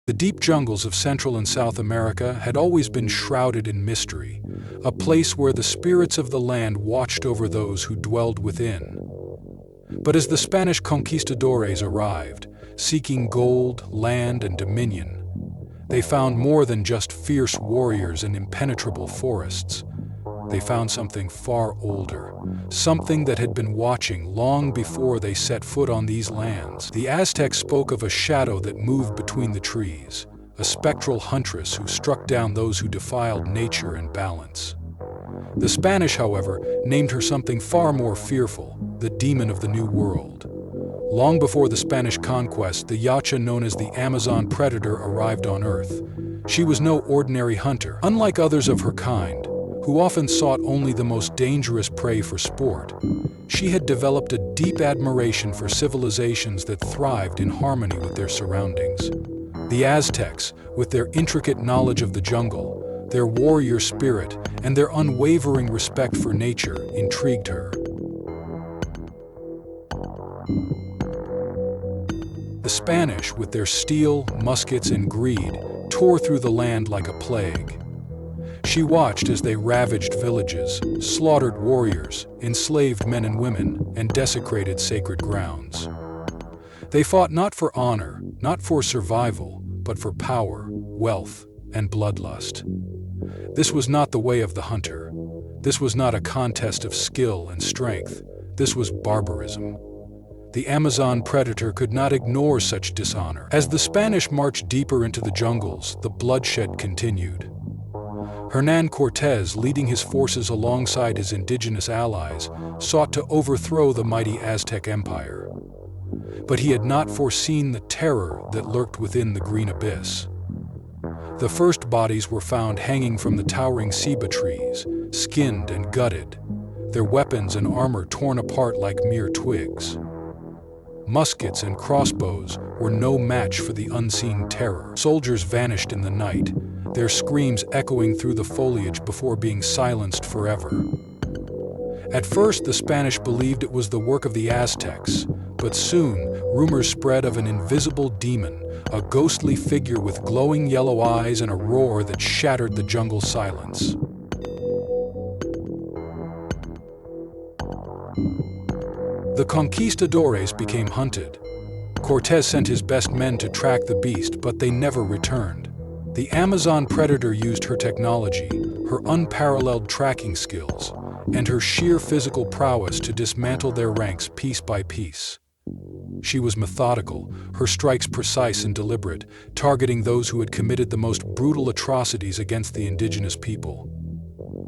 The deep jungles of Central and South America had always been shrouded in mystery, a place where the spirits of the land watched over those who dwelled within. But as the Spanish conquistadores arrived, seeking gold, land, and dominion, they found more than just fierce warriors and impenetrable forests. They found something far older, something that had been watching long before they set foot on these lands. The Aztecs spoke of a shadow that moved between the trees, a spectral huntress who struck down those who defiled nature and balance. The Spanish, however, named her something far more fearful, the demon of the New World. Long before the Spanish conquest, the Yautja known as the Amazon predator arrived on Earth. She was no ordinary hunter. Unlike others of her kind, who often sought only the most dangerous prey for sport, she had developed a deep admiration for civilizations that thrived in harmony with their surroundings. The Aztecs, with their intricate knowledge of the jungle, their warrior spirit, and their unwavering respect for nature, intrigued her. The Spanish, with their steel, muskets, and greed, tore through the land like a plague. She watched as they ravaged villages, slaughtered warriors, enslaved men and women, and desecrated sacred grounds. They fought not for honor, not for survival, but for power, wealth, and bloodlust. This was not the way of the hunter. This was not a contest of skill and strength. This was barbarism. The Amazon predator could not ignore such dishonor. As the Spanish marched deeper into the jungles, the bloodshed continued. Hernán Cortés, leading his forces alongside his indigenous allies, sought to overthrow the mighty Aztec Empire. But he had not foreseen the terror that lurked within the green abyss. The first bodies were found hanging from the towering ceiba trees, skinned and gutted, their weapons and armor torn apart like mere twigs. Muskets and crossbows were no match for the unseen terror. Soldiers vanished in the night, their screams echoing through the foliage before being silenced forever. At first, the Spanish believed it was the work of the Aztecs, but soon rumors spread of an invisible demon, a ghostly figure with glowing yellow eyes and a roar that shattered the jungle silence. The conquistadores became hunted. Cortés sent his best men to track the beast, but they never returned. The Amazon predator used her technology, her unparalleled tracking skills, and her sheer physical prowess to dismantle their ranks piece by piece. She was methodical, her strikes precise and deliberate, targeting those who had committed the most brutal atrocities against the indigenous people.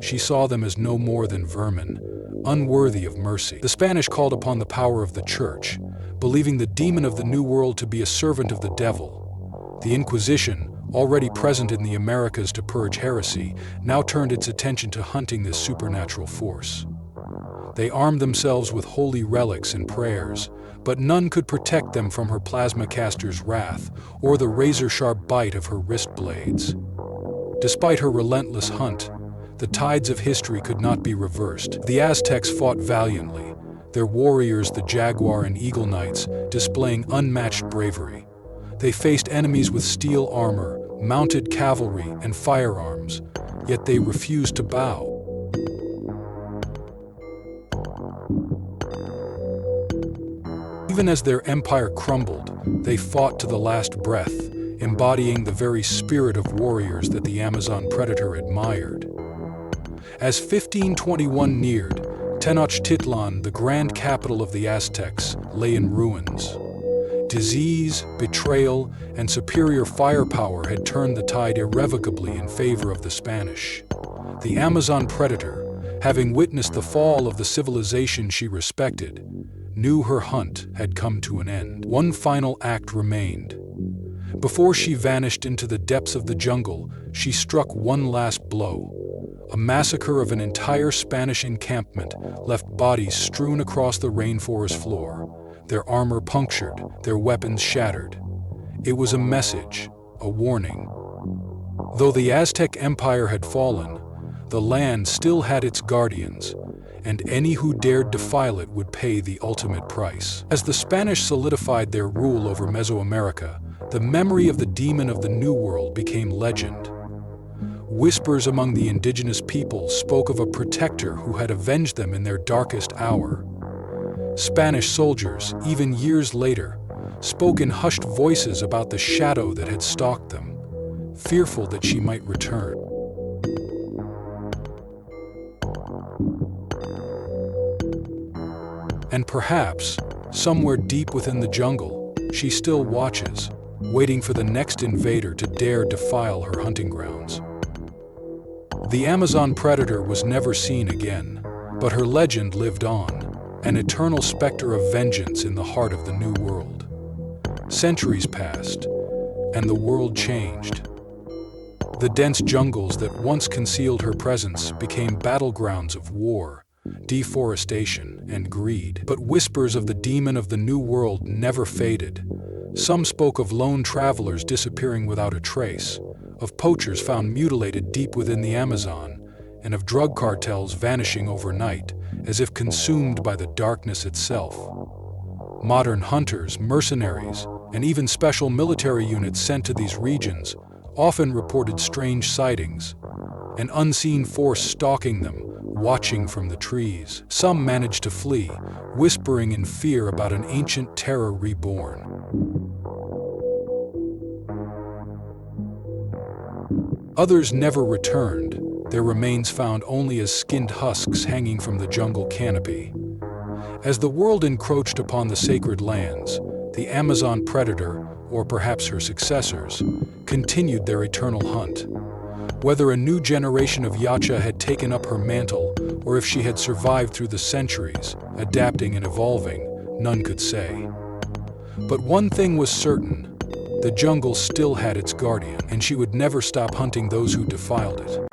She saw them as no more than vermin, unworthy of mercy. The Spanish called upon the power of the Church, believing the demon of the New World to be a servant of the devil. The Inquisition, already present in the Americas to purge heresy, now turned its attention to hunting this supernatural force. They armed themselves with holy relics and prayers, but none could protect them from her plasma caster's wrath or the razor-sharp bite of her wrist blades. Despite her relentless hunt, the tides of history could not be reversed. The Aztecs fought valiantly, their warriors, the Jaguar and Eagle Knights, displaying unmatched bravery. They faced enemies with steel armor, mounted cavalry, and firearms, yet they refused to bow. Even as their empire crumbled, they fought to the last breath, embodying the very spirit of warriors that the Amazon predator admired. As 1521 neared, Tenochtitlan, the grand capital of the Aztecs, lay in ruins. Disease, betrayal, and superior firepower had turned the tide irrevocably in favor of the Spanish. The Amazon predator, having witnessed the fall of the civilization she respected, knew her hunt had come to an end. One final act remained. Before she vanished into the depths of the jungle, she struck one last blow. A massacre of an entire Spanish encampment left bodies strewn across the rainforest floor, their armor punctured, their weapons shattered. It was a message, a warning. Though the Aztec Empire had fallen, the land still had its guardians, and any who dared defile it would pay the ultimate price. As the Spanish solidified their rule over Mesoamerica, the memory of the demon of the New World became legend. Whispers among the indigenous peoples spoke of a protector who had avenged them in their darkest hour. Spanish soldiers, even years later, spoke in hushed voices about the shadow that had stalked them, fearful that she might return. And perhaps, somewhere deep within the jungle, she still watches, waiting for the next invader to dare defile her hunting grounds. The Amazon predator was never seen again, but her legend lived on, an eternal specter of vengeance in the heart of the New World. Centuries passed, and the world changed. The dense jungles that once concealed her presence became battlegrounds of war, deforestation, and greed. But whispers of the demon of the New World never faded. Some spoke of lone travelers disappearing without a trace, of poachers found mutilated deep within the Amazon, and of drug cartels vanishing overnight, as if consumed by the darkness itself. Modern hunters, mercenaries, and even special military units sent to these regions often reported strange sightings, an unseen force stalking them, watching from the trees. Some managed to flee, whispering in fear about an ancient terror reborn. Others never returned, their remains found only as skinned husks hanging from the jungle canopy. As the world encroached upon the sacred lands, the Amazon predator, or perhaps her successors, continued their eternal hunt. Whether a new generation of Yautja had taken up her mantle, or if she had survived through the centuries, adapting and evolving, none could say. But one thing was certain: the jungle still had its guardian, and she would never stop hunting those who defiled it.